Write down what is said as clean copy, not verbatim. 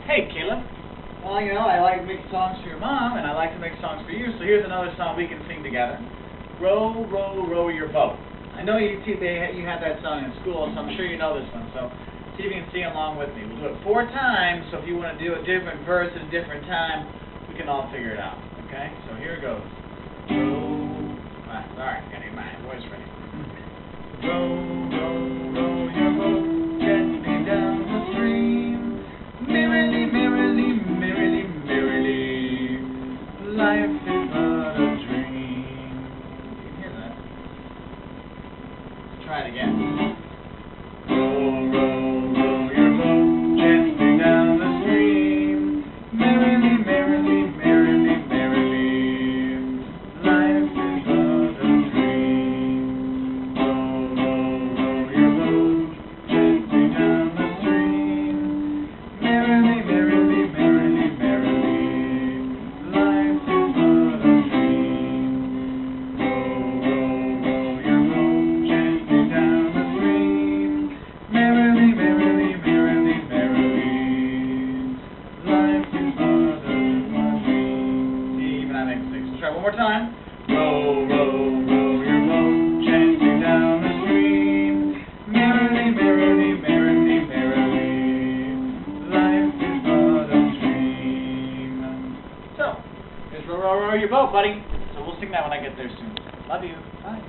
Hey, Caleb. Well, you know, I like to make songs for your mom, and I like to make songs for you, so here's another song we can sing together. Row, row, row your boat. I know you had that song in school, so I'm sure you know this one, so see if you can sing along with me. We'll do it 4 times, so if you want to do a different verse at a different time, we can all figure it out, okay? So here it goes. Row, alright, gotta get my voice ready. Row, row, row your boat gently down the stream. Merrily, merrily, merrily, merrily, life is but a dream. You can hear that. Let's try it again. Row, row, row your boat gently down the stream. Merrily, merrily, merrily, merrily, life is but a dream. Row, row, row your boat gently down the stream. Merrily, merrily, merrily, merrily, life is but a dream. Row, row, row your boat gently down the stream. Merrily, merrily, merrily, merrily, life is but a dream. See, even I make mistakes. Let's try one more time. Row, row, row your boat gently down the stream. Merrily, merrily, merrily, merrily, life is but a dream. So, here's row, row, row your boat, buddy. So we'll sing that when I get there soon. Love you. Bye.